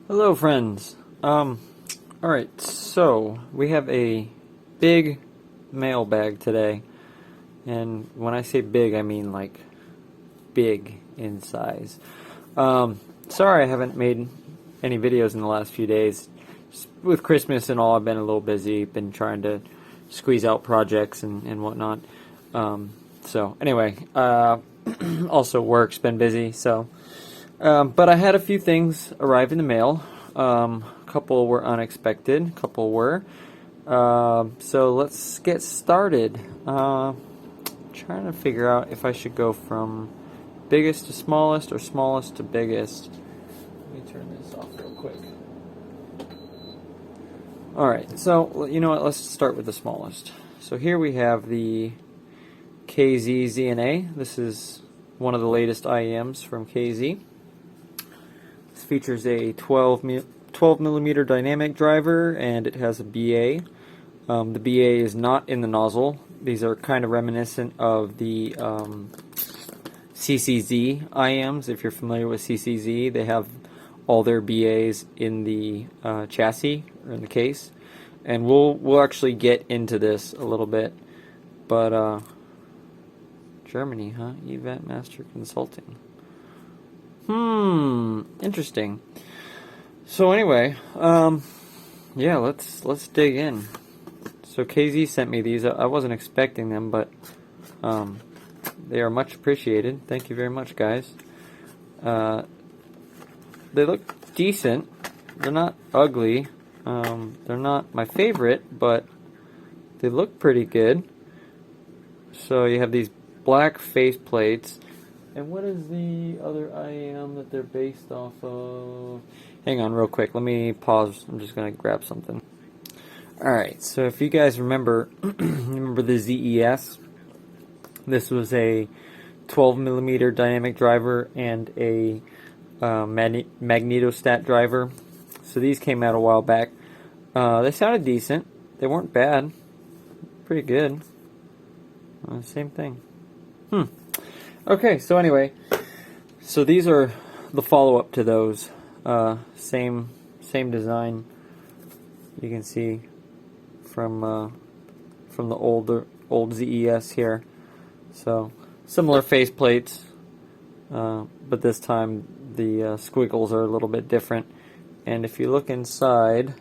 Hello, friends. Alright, so we have a big mailbag today, and when I say big, I mean like big in size. Sorry I haven't made any videos in the last few days. Just with Christmas and all, I've been a little busy, been trying to squeeze out projects and whatnot. So anyway, also work's been busy, so but I had a few things arrive in the mail. A couple were unexpected, a couple were. So let's get started. Trying to figure out if I should go from biggest to smallest or smallest to biggest. Let me turn this off real quick. Alright, so you know what, let's start with the smallest. So here we have the KZ ZNA. This is one of the latest IEMs from KZ. This features a 12 millimeter dynamic driver, and it has a BA. The BA is not in the nozzle. These are kind of reminiscent of the CCZ IEMs. If you're familiar with CCZ, they have all their BAs in the chassis or in the case. And we'll actually get into this a little bit, but Germany, huh? Event Master Consulting. Interesting. So anyway, yeah, let's dig in. So KZ sent me these. I wasn't expecting them, but they are much appreciated. Thank you very much, guys. They look decent. They're not ugly. They're not my favorite, but they look pretty good. So you have these black face plates. And what is the other IEM that they're based off of? Hang on real quick. Let me pause. I'm just going to grab something. Alright, so if you guys remember, remember the ZES? This was a 12 millimeter dynamic driver and a magnetostat driver. So these came out a while back. They sounded decent. They weren't bad. Pretty good. Same thing. Okay, so anyway, so these are the follow-up to those. Same design. You can see from the old ZES here. So similar face plates, but this time the squiggles are a little bit different. And if you look inside,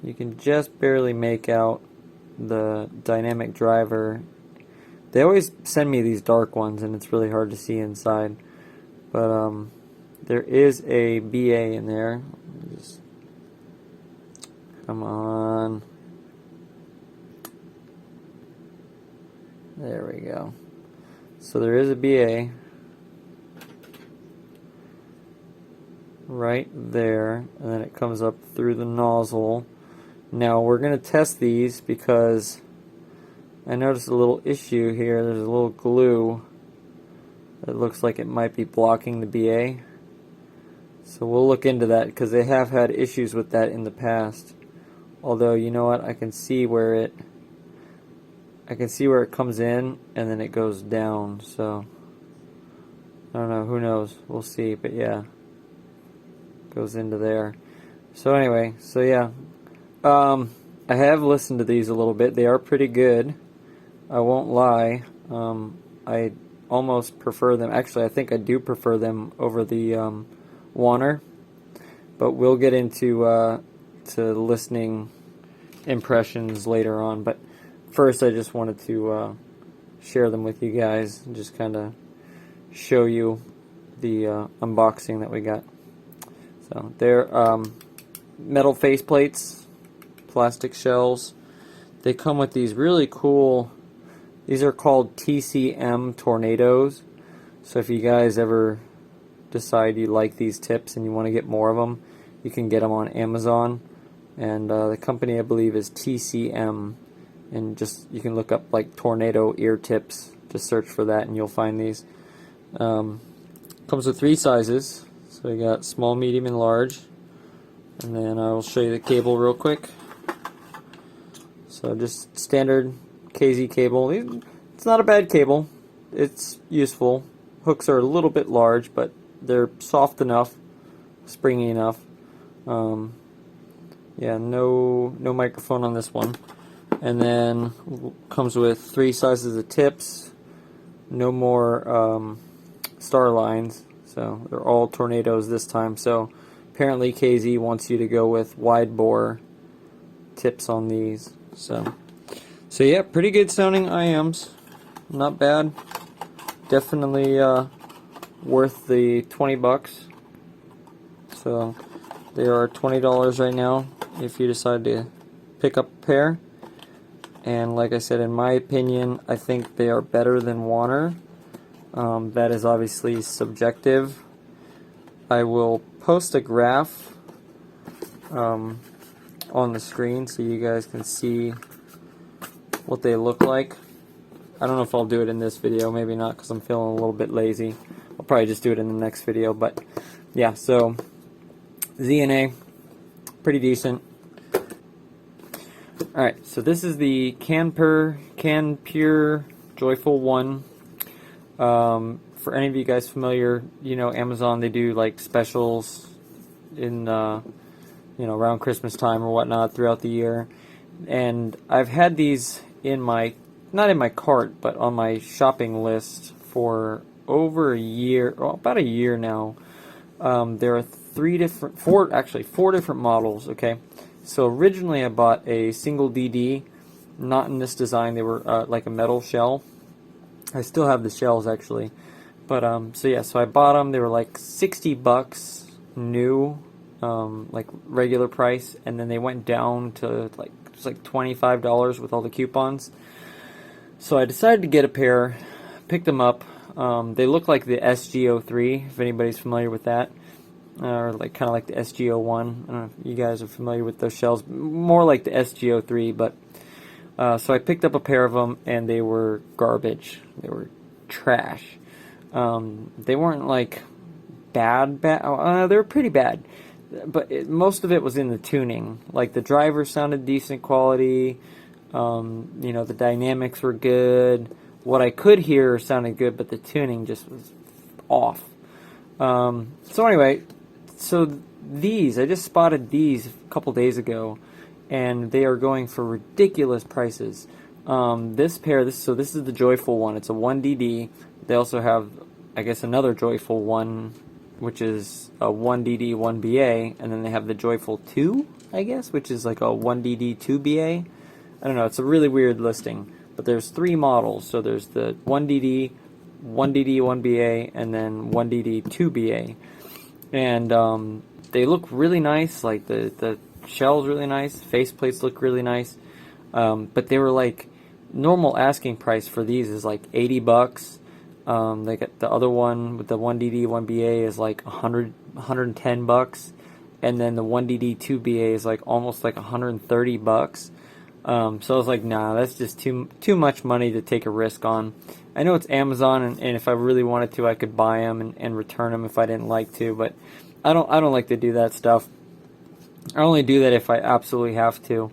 you can just barely make out the dynamic driver. They always send me these dark ones and it's really hard to see inside, but there is a BA in there. Just, come on, there we go. So there is a BA right there, and then it comes up through the nozzle. Now we're going to test these because I noticed a little issue here. There's a little glue that looks like it might be blocking the BA. So we'll look into that because they have had issues with that in the past. Although, you know what, I can see where it comes in and then it goes down. So I don't know, who knows? We'll see, but yeah. Goes into there. So anyway, so yeah. I have listened to these a little bit. They are pretty good. I won't lie. I almost prefer them. Actually, I think I do prefer them over the Warner. But we'll get into to listening impressions later on. But first, I just wanted to share them with you guys and just kind of show you the unboxing that we got. So they're metal face plates. Plastic shells. They come with these really cool, these are called TCM tornadoes. So if you guys ever decide you like these tips and you want to get more of them, you can get them on Amazon. And the company, I believe, is TCM. And just, you can look up like tornado ear tips. Just search for that and you'll find these. Comes with 3 sizes. So you got small, medium, and large. And then I will show you the cable real quick. So just standard KZ cable. It's not a bad cable. It's useful. hooks are a little bit large, but they're soft enough, springy enough. Yeah, no microphone on this one. And then comes with 3 sizes of tips. No more star lines, so they're all tornadoes this time. So apparently KZ wants you to go with wide bore tips on these. So yeah, pretty good sounding IMs. Not bad. Definitely worth the 20 bucks. So they are $20 right now if you decide to pick up a pair. And like I said, in my opinion, I think they are better than Warner. That is obviously subjective. I will post a graph on the screen so you guys can see what they look like. I don't know if I'll do it in this video, maybe not, because I'm feeling a little bit lazy. I'll probably just do it in the next video, but yeah, so ZNA, pretty decent. Alright, so this is the Canpur Joyful 1. For any of you guys familiar, you know Amazon, they do like specials in around Christmas time or whatnot throughout the year. And I've had these in my, not in my cart, but on my shopping list for over a year, well, about a year now. There are four different models, okay? So originally I bought a single DD, not in this design. They were like a metal shell. I still have the shells actually. But so I bought them. They were like 60 bucks new, like regular price, and then they went down to like just like $25 with all the coupons. So I decided to get a pair, picked them up. They look like the SG03, if anybody's familiar with that. Or like kind of like the SG01. I don't know if you guys are familiar with those shells. More like the SG03, but so I picked up a pair of them, and they were garbage. They were trash. They weren't like bad. They were pretty bad, but most of it was in the tuning. Like the driver sounded decent quality. The dynamics were good. What I could hear sounded good, but the tuning just was off. So anyway, so these, I just spotted these a couple days ago, and they are going for ridiculous prices. This pair, this is the Joyful one. It's a 1DD. They also have, I guess, another Joyful one, which is a 1DD, 1BA, and then they have the Joyful 2, I guess, which is like a 1DD, 2BA. I don't know, it's a really weird listing. But there's 3 models. So there's the 1DD, 1DD, 1BA, and then 1DD, 2BA. And they look really nice. Like the shell's really nice. Faceplates look really nice. But they were like, normal asking price for these is like 80 bucks. They got the other one with the 1DD, 1BA is like 110 bucks. And then the 1DD, 2BA is like almost like 130 bucks. So I was like, nah, that's just too much money to take a risk on. I know it's Amazon, and if I really wanted to, I could buy them and return them if I didn't like to, but I don't like to do that stuff. I only do that if I absolutely have to.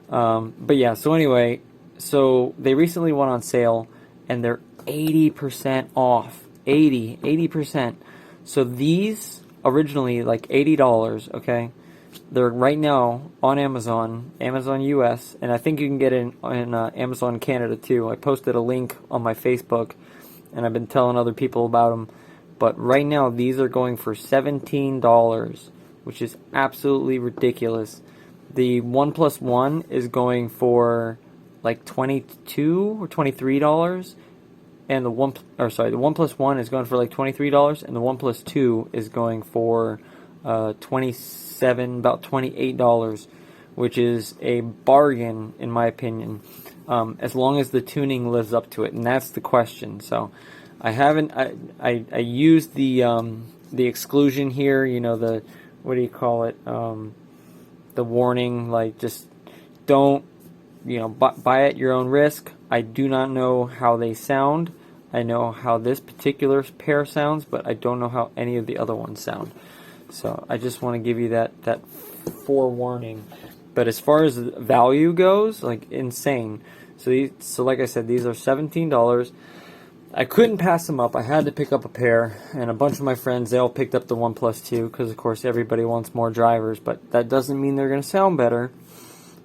But yeah, so anyway, so they recently went on sale, and they're 80% off. 80%. So these originally like $80, okay? They're right now on Amazon US, and I think you can get it in Amazon Canada too. I posted a link on my Facebook, and I've been telling other people about them. But right now, these are going for $17, which is absolutely ridiculous. The OnePlus One is going for like $22 or $23, and the OnePlus One is going for like $23, and the OnePlus Two is going for about $28, which is a bargain in my opinion, as long as the tuning lives up to it, and that's the question. So I used the exclusion here, the, what do you call it, the warning, like just don't, buy at your own risk. I do not know how they sound. I know how this particular pair sounds, but I don't know how any of the other ones sound. So I just want to give you that forewarning. But as far as value goes, like insane. So like I said, these are $17. I couldn't pass them up. I had to pick up a pair, and a bunch of my friends, they all picked up the OnePlus 2 because, of course, everybody wants more drivers, but that doesn't mean they're going to sound better.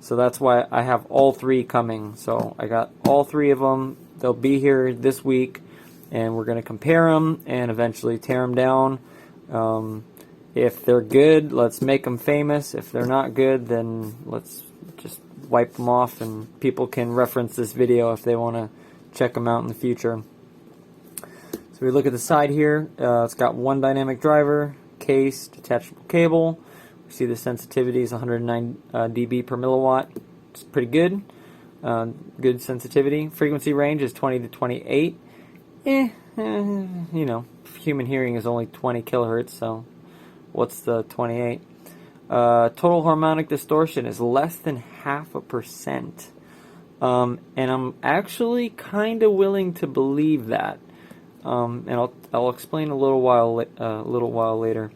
So that's why I have all three coming. So I got all three of them. They'll be here this week, and we're going to compare them and eventually tear them down. If they're good, let's make them famous. If they're not good, then let's just wipe them off, and people can reference this video if they want to check them out in the future. So we look at the side here. It's got one dynamic driver, case, detachable cable. We see the sensitivity is 109 dB per milliwatt. It's pretty good. Good sensitivity. Frequency range is 20 to 28. You know, human hearing is only 20 kilohertz, so what's the 28? Total harmonic distortion is less than 0.5%. And I'm actually kind of willing to believe that. And I'll explain a little while later.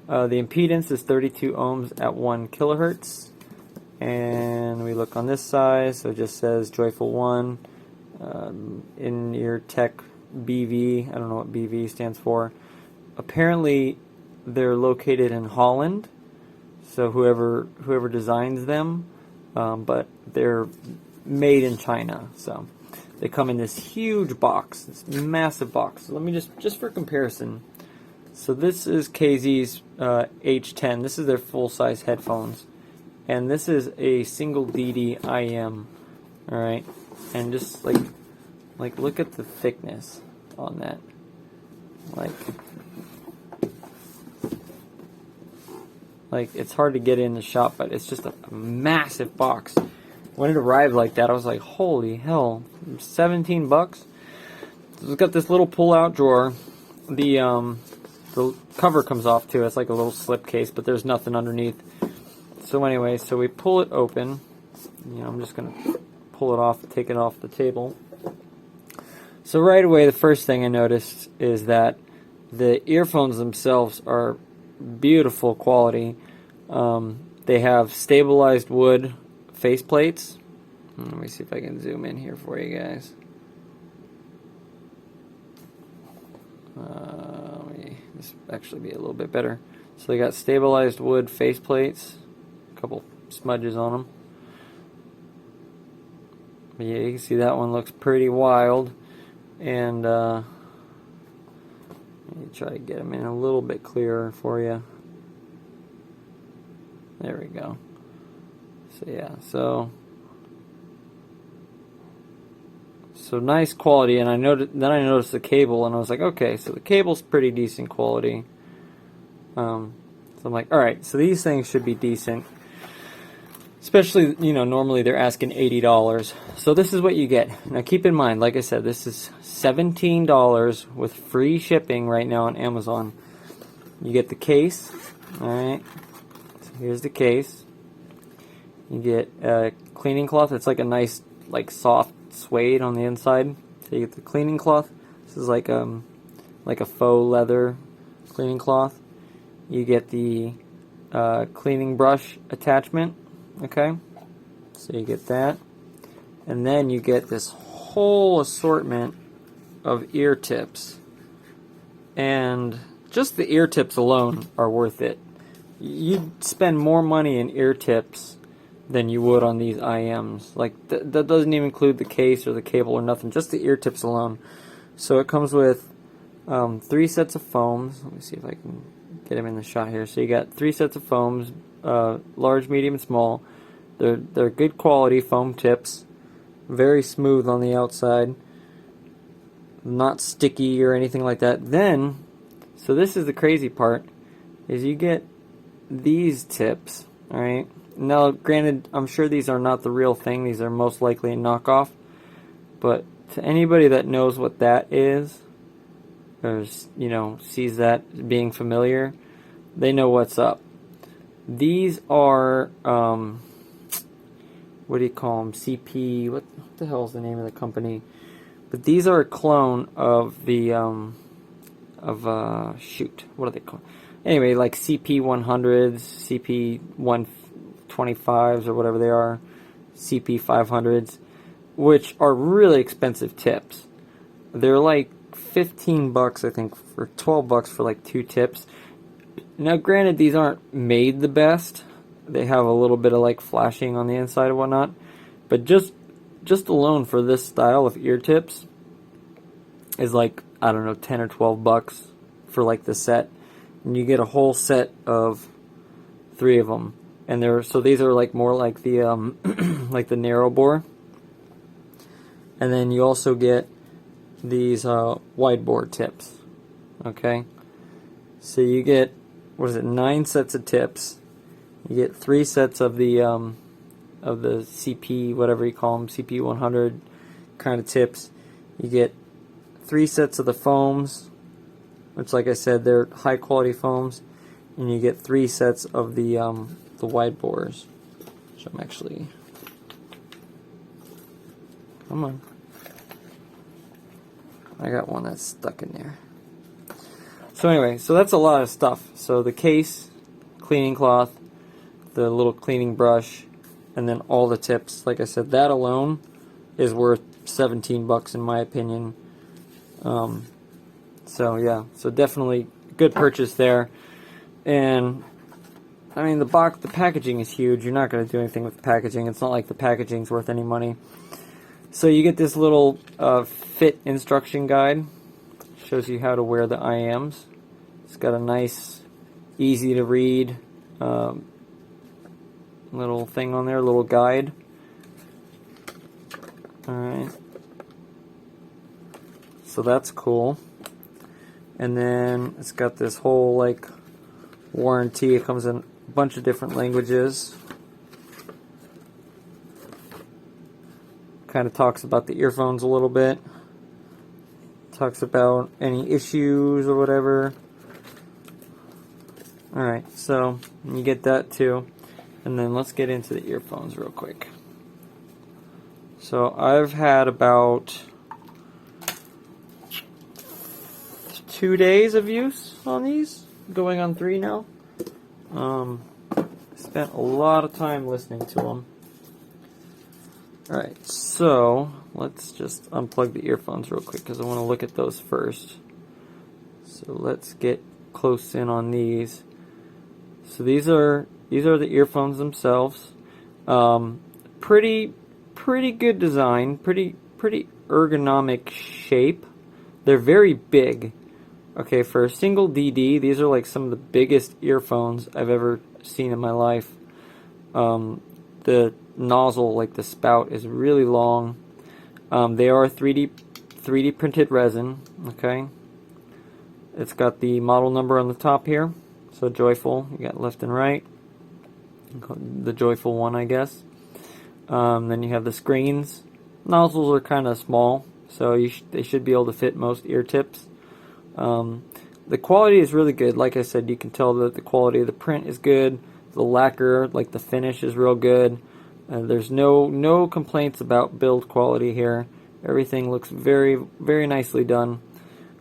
The impedance is 32 ohms at 1 kilohertz. And we look on this side, so it just says Joyful 1, in-ear tech BV. I don't know what BV stands for. Apparently, they're located in Holland, so whoever designs them, but they're made in China. So they come in this huge box, this massive box. So let me just for comparison. So this is KZ's H10. This is their full-size headphones, and this is a single DD IM. All right, and just like look at the thickness on that. Like it's hard to get in the shop, but it's just a massive box. When it arrived like that, I was like, holy hell, 17 bucks? It's got this little pull-out drawer. The cover comes off too. It's like a little slip case, but there's nothing underneath. So anyway, so we pull it open. You know, I'm just gonna pull it off, take it off the table. So right away, the first thing I noticed is that the earphones themselves are beautiful quality. They have stabilized wood faceplates. Let me see if I can zoom in here for you guys. This will actually be a little bit better. So they got stabilized wood faceplates, a couple smudges on them. But yeah, you can see that one looks pretty wild. And let me try to get them in a little bit clearer for you. There we go. So yeah, so nice quality, and then I noticed the cable, and I was like, okay, so the cable's pretty decent quality. So I'm like, all right, so these things should be decent. Especially, you know, normally they're asking $80. So this is what you get. Now keep in mind, like I said, this is $17 with free shipping right now on Amazon. You get the case, all right. So here's the case. You get a cleaning cloth. It's like a nice, like soft suede on the inside. So you get the cleaning cloth. This is like a faux leather cleaning cloth. You get the cleaning brush attachment. Okay, so you get that, and then you get this whole assortment of ear tips, and just the ear tips alone are worth it. You'd spend more money in ear tips than you would on these IMs. Like that doesn't even include the case or the cable or nothing, just the ear tips alone. So it comes with 3 sets of foams. Let me see if I can get them in the shot here. So you got 3 sets of foams, large, medium, and small. They're good quality foam tips, very smooth on the outside, not sticky or anything like that. Then, so this is the crazy part, is you get these tips, alright? Now, granted, I'm sure these are not the real thing. These are most likely a knockoff. But to anybody that knows what that is, or, you know, sees that being familiar, they know what's up. These are, what do you call them? CP, what the hell is the name of the company? But these are a clone of the, shoot, what are they called? Anyway, like CP100s, CP125s, or whatever they are, CP500s, which are really expensive tips. They're like 15 bucks, I think, for 12 bucks for like 2 tips. Now, granted, these aren't made the best. They have a little bit of like flashing on the inside and whatnot. But just alone for this style of ear tips is like, I don't know, 10 or 12 bucks for like the set. And you get a whole set of 3 of them. And these are like more like the like the narrow bore. And then you also get these wide bore tips. Okay? So you get, what is it, 9 sets of tips. You get 3 sets of the CP, whatever you call them, CP 100 kind of tips. You get 3 sets of the foams, which, like I said, they're high quality foams, and you get 3 sets of the wide bores. Which I'm actually, come on, I got one that's stuck in there. So anyway, so that's a lot of stuff. So the case, cleaning cloth, the little cleaning brush, and then all the tips. Like I said, that alone is worth 17 bucks in my opinion. So yeah, so definitely good purchase there. And I mean, the packaging is huge. You're not going to do anything with the packaging. It's not like the packaging's worth any money. So you get this little fit instruction guide. Shows you how to wear the IMs. It's got a nice, easy to read little thing on there, little guide. Alright. So that's cool. And then it's got this whole like warranty. It comes in a bunch of different languages. Kind of talks about the earphones a little bit. Talks about any issues or whatever. Alright, so you get that too. And then let's get into the earphones real quick. So I've had about 2 days of use on these, going on 3 now. Spent a lot of time listening to them. Alright, so let's just unplug the earphones real quick because I want to look at those first. So let's get close in on these. So these are the earphones themselves. Pretty good design, pretty ergonomic shape. They're very big. Okay, for a single DD, these are like some of the biggest earphones I've ever seen in my life. The nozzle, like the spout, is really long. They are 3D printed resin. Okay, it's got the model number on the top here. So Joyful, you got left and right. The Joyful one, I guess. Then you have the screens. Nozzles are kind of small, so they should be able to fit most ear tips. The quality is really good. Like I said, you can tell that the quality of the print is good. The lacquer, like the finish, is real good. There's no complaints about build quality here. Everything looks very, very nicely done.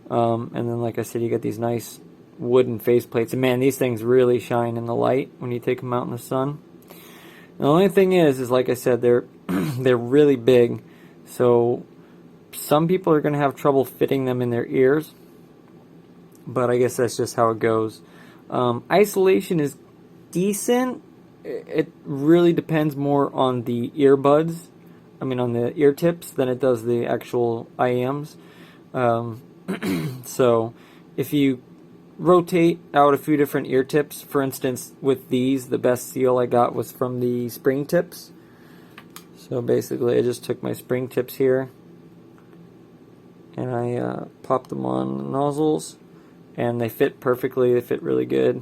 And then, like I said, you get these nice wooden faceplates. And man, these things really shine in the light when you take them out in the sun. The only thing is like I said, they're they're really big. So some people are going to have trouble fitting them in their ears. But I guess that's just how it goes. Isolation is decent. It really depends more on the earbuds. I mean, on the ear tips than it does the actual IMs. So if you rotate out a few different ear tips, for instance, with these, the best seal I got was from the spring tips. So basically, I just took my spring tips here and I popped them on the nozzles, and they fit perfectly. They fit really good.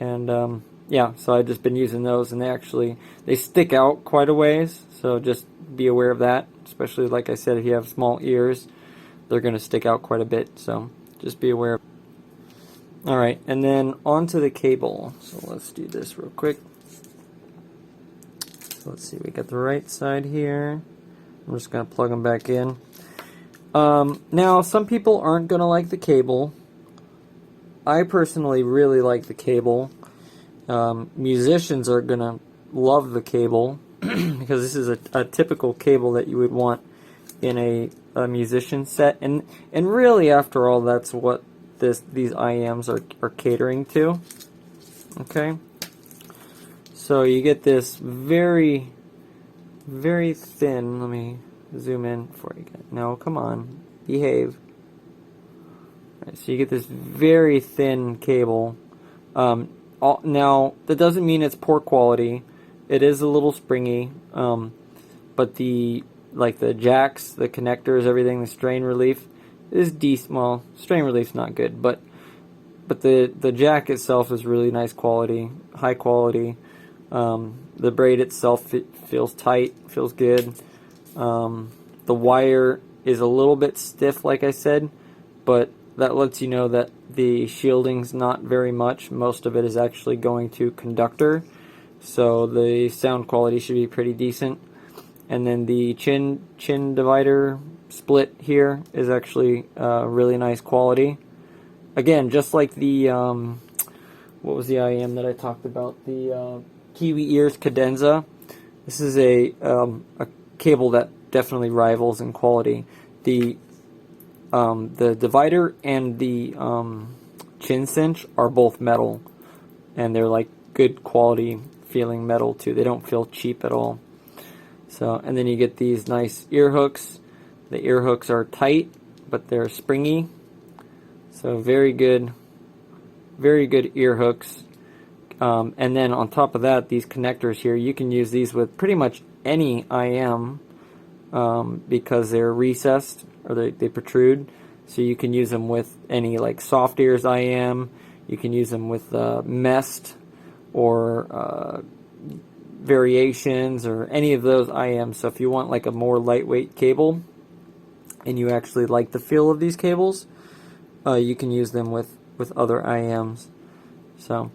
And yeah, so I've just been using those, and they stick out quite a ways, so just be aware of that. Especially, like I said, if you have small ears, they're going to stick out quite a bit, so just be aware. Alright, and then onto the cable. So let's do this real quick. So let's see, we got the right side here. I'm just going to plug them back in. Now, some people aren't going to like the cable. I personally really like the cable. Musicians are going to love the cable because this is a typical cable that you would want in a musician set, and really, after all, that's what these IEMs are catering to. Okay, so you get this very, very thin. Let me zoom in before you get. No, come on, behave. Right, so you get this very thin cable. Now that doesn't mean it's poor quality. It is a little springy, but the jacks, the connectors, everything, the strain relief is decent. Well, strain relief's not good, but the jack itself is really nice quality, high quality. The braid itself feels tight, feels good. The wire is a little bit stiff, like I said, but that lets you know that the shielding's not very much. Most of it is actually going to conductor, so the sound quality should be pretty decent. And then the chin divider split here is actually really nice quality. Again, just like the what was the IEM that I talked about? The Kiwi Ears Cadenza. This is a cable that definitely rivals in quality. The divider and the chin cinch are both metal, and they're like good quality feeling metal too. They don't feel cheap at all. So, and then you get these nice ear hooks. The ear hooks are tight, but they're springy. So very good ear hooks. And then on top of that, these connectors here, you can use these with pretty much any IM because they're recessed, or they protrude. So you can use them with any like soft ears IM. You can use them with mest or variations or any of those IMs. So if you want like a more lightweight cable and you actually like the feel of these cables, you can use them with other IMs. So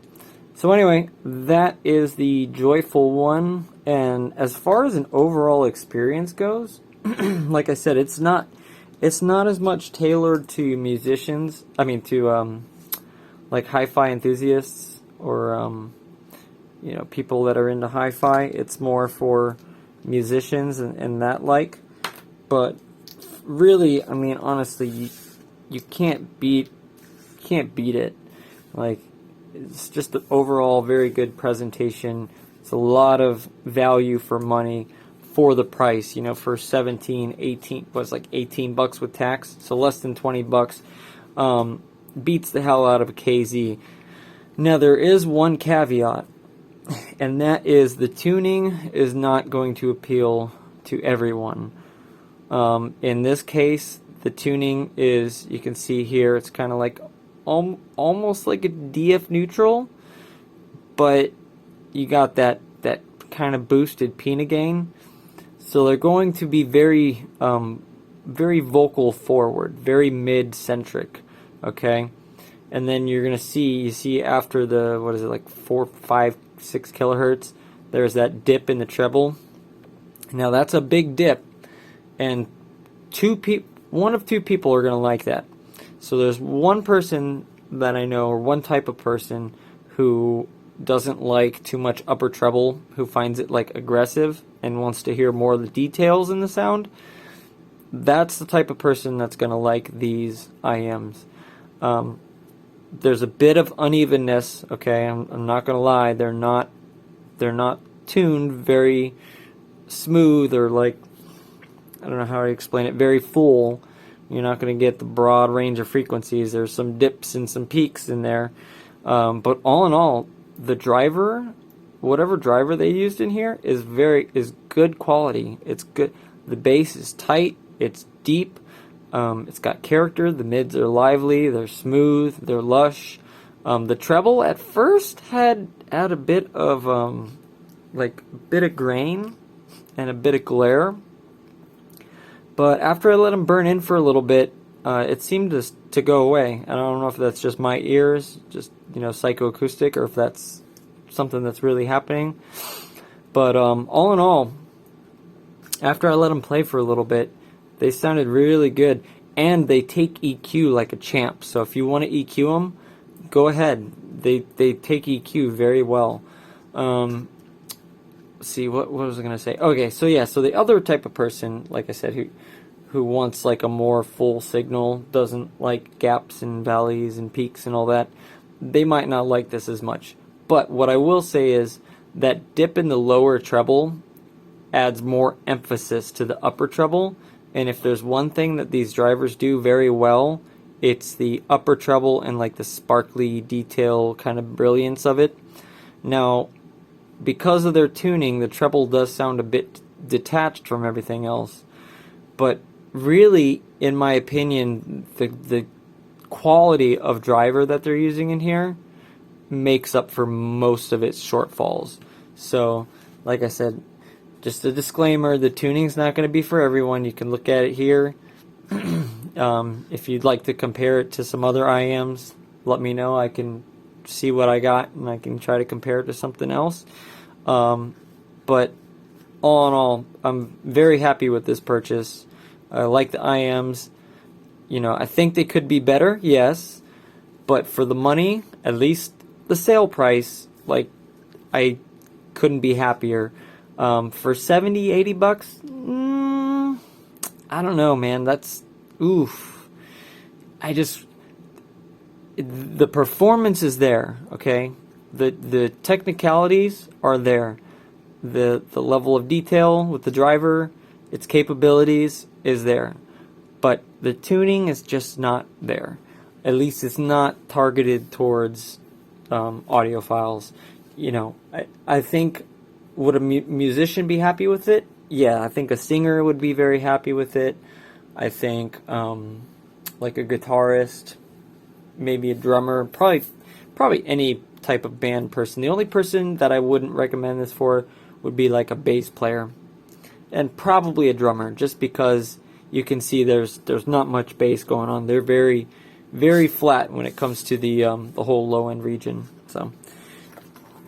anyway, that is the Joyful one. And as far as an overall experience goes, like I said, it's not as much tailored to musicians. I mean, to like hi-fi enthusiasts or you know, people that are into hi-fi. It's more for musicians and that like. But really, I mean, honestly, you can't beat it. Like, it's just an overall very good presentation. It's a lot of value for money for the price. You know, for 18 was like $18 with tax, so less than $20. Beats the hell out of a KZ. Now there is one caveat, and that is the tuning is not going to appeal to everyone. In this case, the tuning is, you can see here, it's kind of like almost like a DF neutral, but you got that kind of boosted Pina gain. So they're going to be very vocal forward, very mid-centric, okay? And then you're going to see after the, what is it, like 4, 5, 6 kilohertz, there's that dip in the treble. Now that's a big dip, and one of two people are going to like that. So there's one person that I know, or one type of person who doesn't like too much upper treble, who finds it like aggressive and wants to hear more of the details in the sound. That's the type of person that's going to like these IMs. There's a bit of unevenness, okay? I'm not going to lie. They're not tuned very smooth, or like, I don't know how to explain it, very full. You're not going to get the broad range of frequencies. There's some dips and some peaks in there. But all in all, the driver, whatever driver they used in here, is good quality. It's good. The bass is tight. It's deep. It's got character. The mids are lively. They're smooth. They're lush. The treble at first had a bit of grain and a bit of glare. But after I let them burn in for a little bit, it seemed to go away. I don't know if that's just my ears, just, you know, psychoacoustic, or if that's something that's really happening. But all in all, after I let them play for a little bit, they sounded really good. And they take EQ like a champ. So if you want to EQ them, go ahead. They take EQ very well. See, what was I going to say? Okay, so yeah, so the other type of person, like I said, who wants like a more full signal, doesn't like gaps and valleys and peaks and all that, they might not like this as much. But what I will say is that dip in the lower treble adds more emphasis to the upper treble, and if there's one thing that these drivers do very well, it's the upper treble and like the sparkly detail kind of brilliance of it. Now, because of their tuning, the treble does sound a bit detached from everything else, but really, in my opinion, the quality of driver that they're using in here makes up for most of its shortfalls. So, like I said, just a disclaimer, the tuning's not going to be for everyone. You can look at it here. If you'd like to compare it to some other IMs, let me know. I can see what I got and I can try to compare it to something else. But all in all, I'm very happy with this purchase. I like the IMs. You know, I think they could be better, yes, but for the money, at least the sale price, like, I couldn't be happier. For 70, 80 bucks, I don't know, man. That's, oof. The performance is there, okay? The technicalities are there. The level of detail with the driver, its capabilities is there. But the tuning is just not there. At least it's not targeted towards audiophiles. You know, I think, would a musician be happy with it? Yeah, I think a singer would be very happy with it. I think like a guitarist, maybe a drummer, probably any type of band person. The only person that I wouldn't recommend this for would be like a bass player, and probably a drummer, just because you can see there's not much bass going on. They're very, very flat when it comes to the whole low end region. So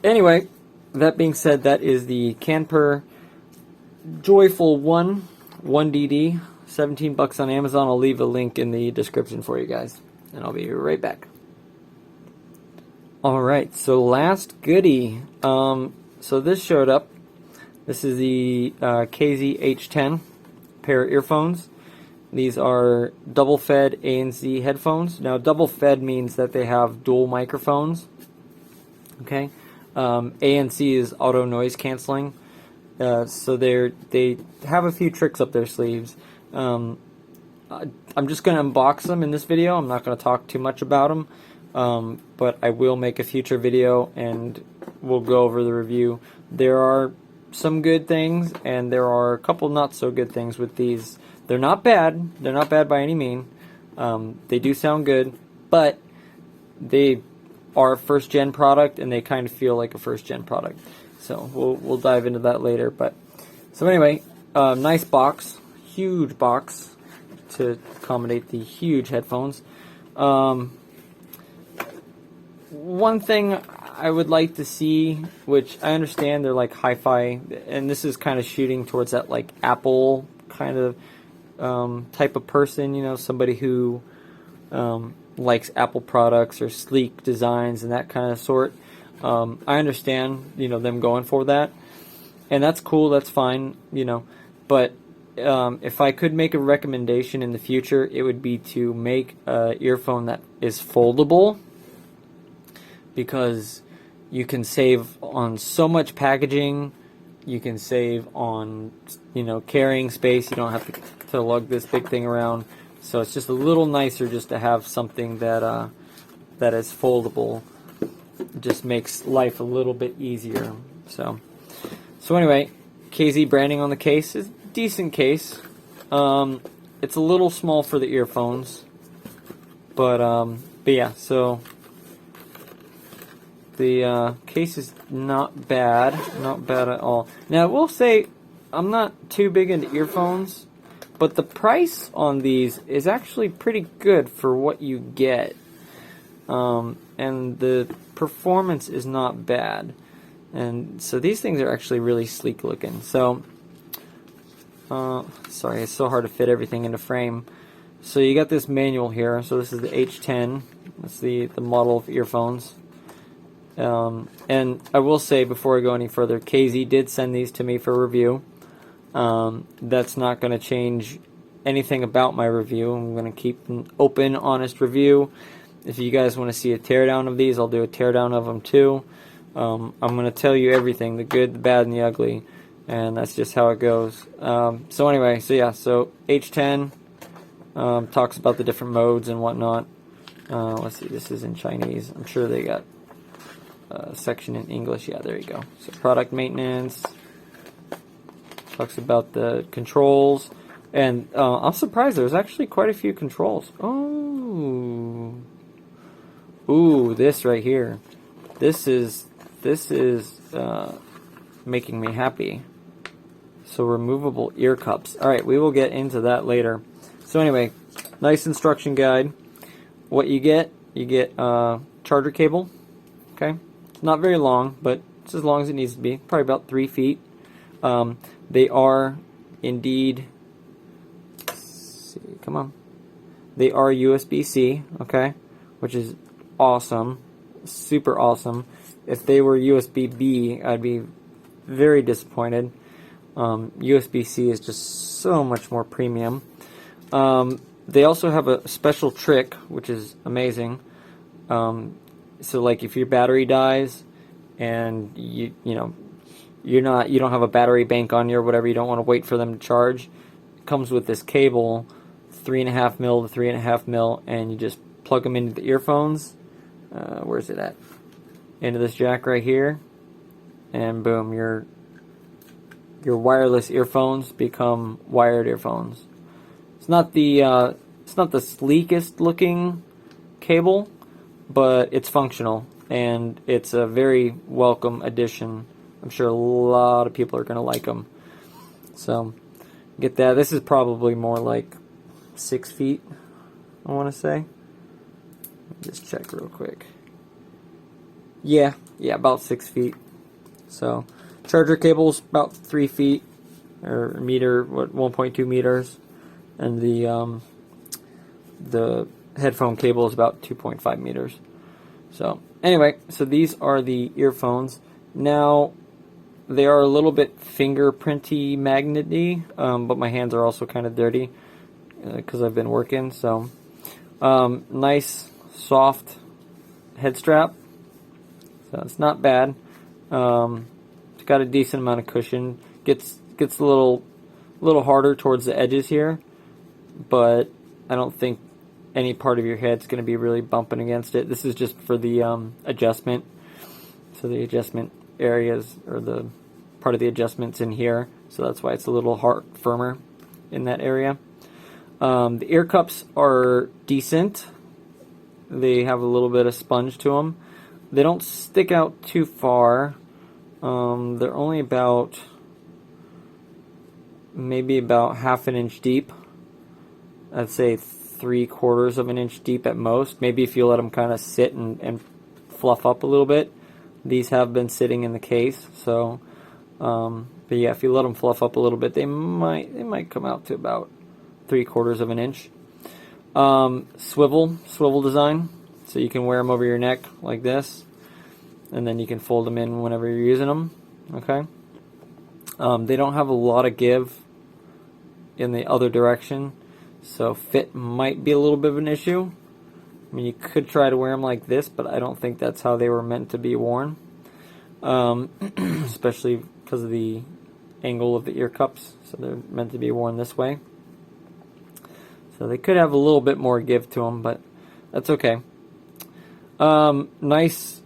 anyway, that being said, that is the Canpur Joyful 1DD, 17 bucks on Amazon. I'll leave a link in the description for you guys, and I'll be right back. Alright, so last goodie. So this showed up. This is the KZ H10 pair of earphones. These are double fed ANC headphones. Now, double fed means that they have dual microphones. Okay, ANC is auto noise canceling. So they have a few tricks up their sleeves. I'm just going to unbox them in this video. I'm not going to talk too much about them, but I will make a future video and we'll go over the review. There are some good things and there are a couple not so good things with these. They're not bad. They're not bad by any mean. They do sound good, but they are a first gen product and they kind of feel like a first gen product. So we'll dive into that later. But so anyway, nice box, huge box to accommodate the huge headphones. One thing I would like to see, which I understand they're like Hi-Fi, and this is kind of shooting towards that like Apple kind of type of person, you know, somebody who likes Apple products or sleek designs and that kind of sort. I understand, you know, them going for that, and that's cool, that's fine, you know, but if I could make a recommendation in the future, it would be to make an earphone that is foldable, because you can save on so much packaging, you can save on, you know, carrying space. You don't have to lug this big thing around, so it's just a little nicer just to have something that that is foldable. It just makes life a little bit easier. So anyway, KZ branding on the case is a decent case. It's a little small for the earphones, but yeah, so the case is not bad at all. Now I will say, I'm not too big into earphones, but the price on these is actually pretty good for what you get, and the performance is not bad, and so these things are actually really sleek looking. So sorry, it's so hard to fit everything into frame. So you got this manual here. So this is the H10. That's the model of earphones. And I will say, before I go any further, KZ did send these to me for review. That's not going to change anything about my review. I'm going to keep an open, honest review. If you guys want to see a teardown of these, I'll do a teardown of them too. I'm going to tell you everything, the good, the bad, and the ugly, and that's just how it goes. So anyway, so yeah, so H10 talks about the different modes and whatnot. Let's see, this is in Chinese. I'm sure they got a section in English. Yeah, there you go. So product maintenance, talks about the controls, and I'm surprised there's actually quite a few controls. Oh, ooh, this right here. This is making me happy. So removable ear cups. All right, we will get into that later. So anyway, nice instruction guide. What you get charger cable. Okay, it's not very long, but it's as long as it needs to be. Probably about 3 feet. They are indeed. Let's see, come on. They are USB-C. Okay, which is awesome, super awesome. If they were USB-B, I'd be very disappointed. USB-C is just so much more premium. They also have a special trick, which is amazing. So like if your battery dies and you don't have a battery bank on you or whatever, you don't want to wait for them to charge, it comes with this cable, 3.5 mil to 3.5 mil, and you just plug them into the earphones. Where's it at? Into this jack right here, and boom, your wireless earphones become wired earphones. It's not the sleekest looking cable, but it's functional, and it's a very welcome addition. I'm sure a lot of people are going to like them. So get that. This is probably more like 6 feet, I want to say. Just check real quick. Yeah, about 6 feet. So charger cable's about 3 feet or a meter, 1.2 meters, and the headphone cable is about 2.5 meters. So anyway, so these are the earphones. Now they are a little bit fingerprinty, magnety, but my hands are also kind of dirty because I've been working. So nice soft head strap, so it's not bad. It's got a decent amount of cushion. Gets a little harder towards the edges here, but I don't think any part of your head's going to be really bumping against it. This is just for the adjustment. So the adjustment areas, or the part of the adjustments in here, so that's why it's a little firmer in that area. The ear cups are decent. They have a little bit of sponge to them. They don't stick out too far. They're only maybe about half an inch deep. I'd say 3/4 of an inch deep at most. Maybe if you let them kind of sit and fluff up a little bit. These have been sitting in the case, so but yeah, if you let them fluff up a little bit, they might come out to about 3/4 of an inch. Swivel design, so you can wear them over your neck like this, and then you can fold them in whenever you're using them. Okay. They don't have a lot of give in the other direction, so fit might be a little bit of an issue. I mean, you could try to wear them like this, but I don't think that's how they were meant to be worn, especially because of the angle of the ear cups. So they're meant to be worn this way. So they could have a little bit more give to them, but that's okay. Nice.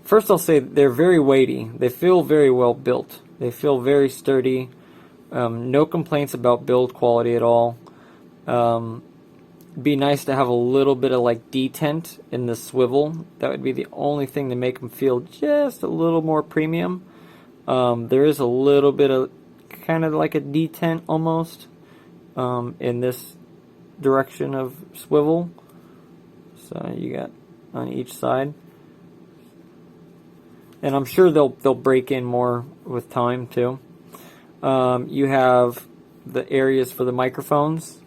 First, I'll say they're very weighty. They feel very well built. They feel very sturdy. No complaints about build quality at all. Be nice to have a little bit of like detent in the swivel. That would be the only thing to make them feel just a little more premium. There is a little bit of kind of like a detent almost in this direction of swivel. So you got on each side, and I'm sure they'll break in more with time too. You have the areas for the microphones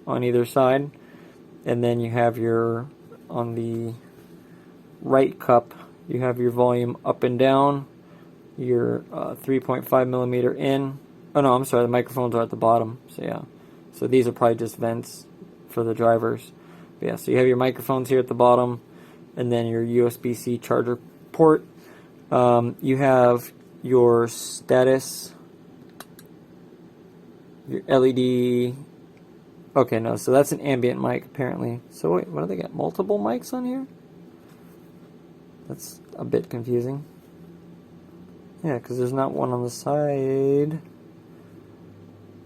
on either side, and then you have on the right cup, you have your volume up and down, your 3.5 millimeter in. Oh no, I'm sorry, the microphones are at the bottom. So yeah, So these are probably just vents for the drivers. But yeah, so you have your microphones here at the bottom, and then your USB-C charger port. You have your status, your LED. Okay, no, so that's an ambient mic apparently. So wait, what do they got? Multiple mics on here? That's a bit confusing. Yeah, because there's not one on the side.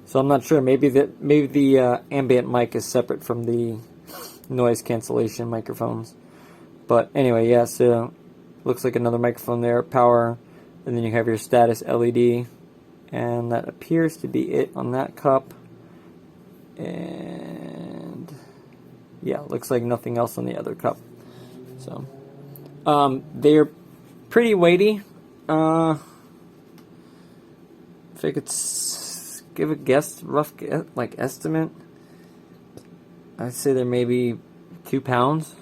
So I'm not sure. Maybe the ambient mic is separate from the noise cancellation microphones. But anyway, yeah. So looks like another microphone there, power, and then you have your status LED, and that appears to be it on that cup. And yeah, looks like nothing else on the other cup. So they're pretty weighty. If I could give a guess, rough like estimate, I'd say they're maybe 2 pounds,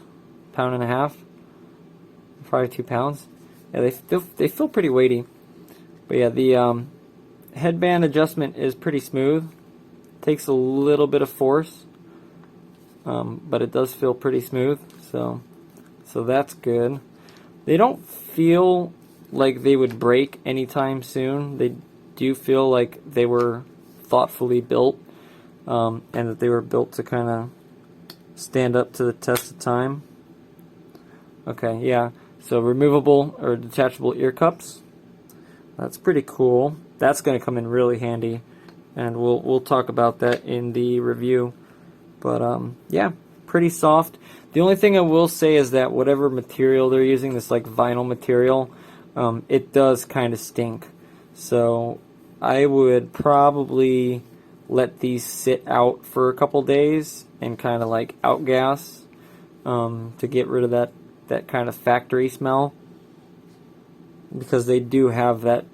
pound and a half, probably 2 pounds. Yeah, they feel pretty weighty. But yeah, the headband adjustment is pretty smooth. Takes a little bit of force, but it does feel pretty smooth. So that's good. They don't feel like they would break anytime soon. They do feel like they were thoughtfully built, and that they were built to kind of stand up to the test of time. Okay, yeah. So removable or detachable ear cups. That's pretty cool. That's going to come in really handy, and we'll talk about that in the review. But yeah, pretty soft. The only thing I will say is that whatever material they're using, this like vinyl material, it does kind of stink. So I would probably let these sit out for a couple days and kind of like outgas to get rid of that kind of factory smell, because they do have that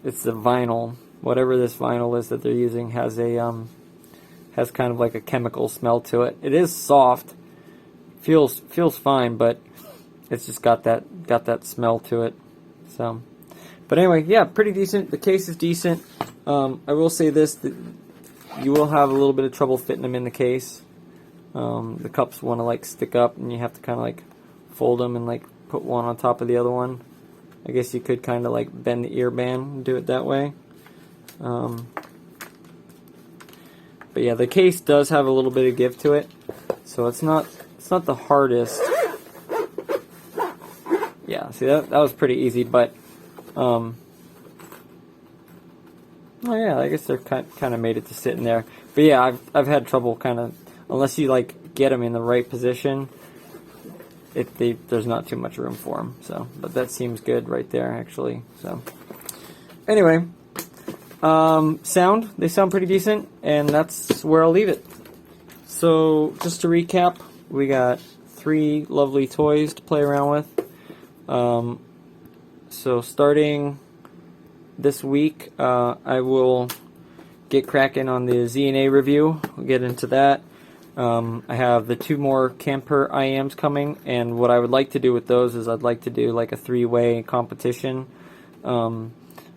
it's the vinyl, whatever this vinyl is that they're using has a has kind of like a chemical smell to it. It is soft, feels fine, but it's just got that smell to it. So, but anyway, yeah, pretty decent. The case is decent. I will say this, that you will have a little bit of trouble fitting them in the case. The cups want to like stick up, and you have to kind of like fold them and like put one on top of the other one. I guess you could kind of like bend the ear band and do it that way. But yeah, the case does have a little bit of give to it, so it's not the hardest. Yeah, see that was pretty easy, but oh yeah, I guess they're kind of made it to sit in there. But yeah, I've had trouble kind of, unless you like get them in the right position, there's not too much room for them. So, but that seems good right there actually. So anyway, they sound pretty decent, and that's where I'll leave it. So just to recap, we got 3 lovely toys to play around with. So starting this week, I will get cracking on the ZNA review. We'll get into that. I have the 2 more Canpur IMs coming, and what I would like to do with those is I'd like to do like a 3-way competition.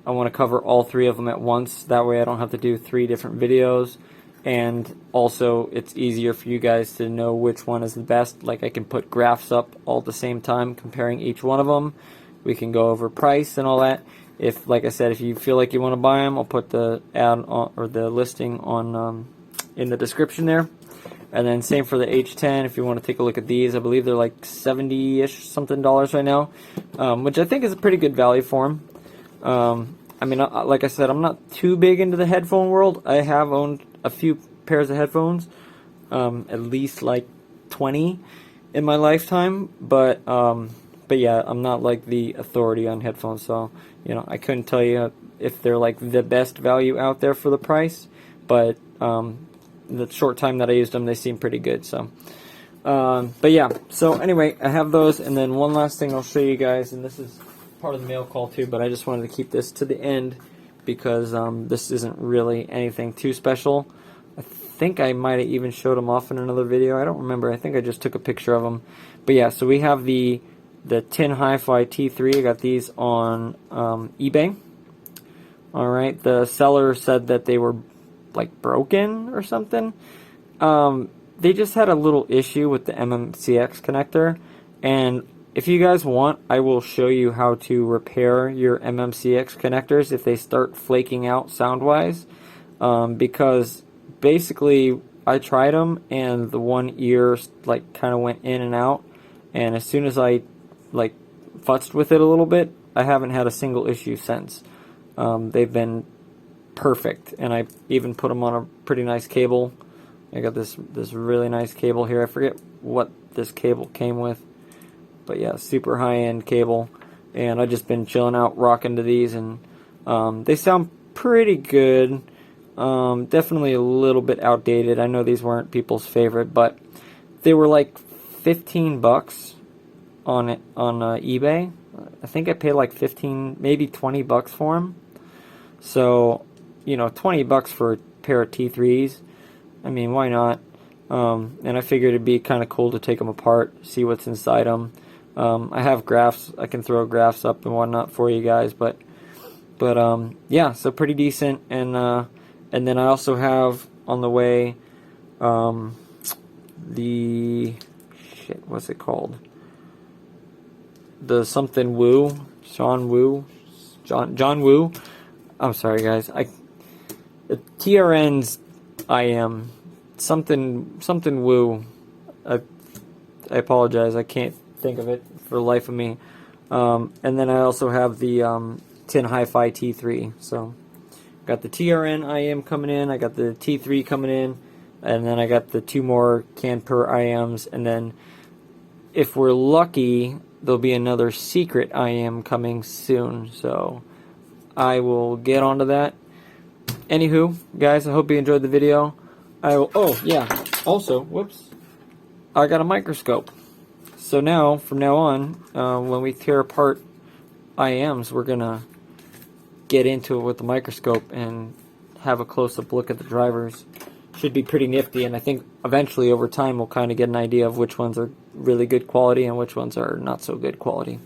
I want to cover all 3 of them at once. That way I don't have to do 3 different videos, and also it's easier for you guys to know which one is the best. Like I can put graphs up all at the same time comparing each one of them. We can go over price and all that. If, like I said, if you feel like you want to buy them, I'll put the ad on, or the listing on in the description there. And then same for the H10. If you want to take a look at these, I believe they're like $70-ish something right now, which I think is a pretty good value for them. I mean, like I said, I'm not too big into the headphone world. I have owned a few pairs of headphones, at least like 20 in my lifetime. But yeah, I'm not like the authority on headphones, so you know I couldn't tell you if they're like the best value out there for the price. But the short time that I used them, they seem pretty good. So, but yeah. So anyway, I have those, and then one last thing I'll show you guys, and this is part of the mail call too, but I just wanted to keep this to the end because this isn't really anything too special. I think I might have even showed them off in another video. I don't remember. I think I just took a picture of them. But yeah, so we have the tin Hi-Fi T3. I got these on eBay. All right, the seller said that they were like broken or something. They just had a little issue with the MMCX connector, and if you guys want, I will show you how to repair your MMCX connectors if they start flaking out sound-wise, because basically I tried them and the one ear like kind of went in and out, and as soon as I like futzed with it a little bit, I haven't had a single issue since. They've been perfect, and I even put them on a pretty nice cable. I got this really nice cable here. I forget what this cable came with, but yeah, super high-end cable, and I've just been chilling out, rocking to these, and they sound pretty good. Definitely a little bit outdated. I know these weren't people's favorite, but they were like $15 on eBay. I think I paid like 15, maybe $20 for them. So, you know, $20 for a pair of T3s. I mean, why not? And I figured it'd be kind of cool to take them apart, see what's inside them. I have graphs. I can throw graphs up and whatnot for you guys, but yeah, so pretty decent. And then I also have on the way the what's it called? The something Woo, John Woo. I'm sorry, guys. The TRN's IM something Woo. I apologize. I can't think of it for the life of me. And then I also have the H10 Hi-Fi T3. So got the TRN IM coming in. I got the T3 coming in, and then I got the 2 more Canpur IMs. And then if we're lucky, there'll be another secret IM coming soon, so I will get onto that. Anywho, guys, I hope you enjoyed the video. Oh, yeah, also, whoops, I got a microscope. So now, from now on, when we tear apart IMs, we're going to get into it with the microscope and have a close-up look at the drivers. Should be pretty nifty, and I think eventually over time we'll kind of get an idea of which ones are really good quality and which ones are not so good quality.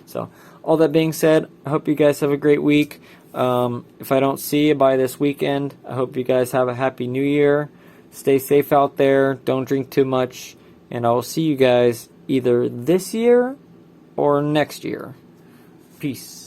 So all that being said, I hope you guys have a great week. If I don't see you by this weekend, I hope you guys have a happy new year. Stay safe out there, don't drink too much, and I will see you guys either this year or next year. Peace.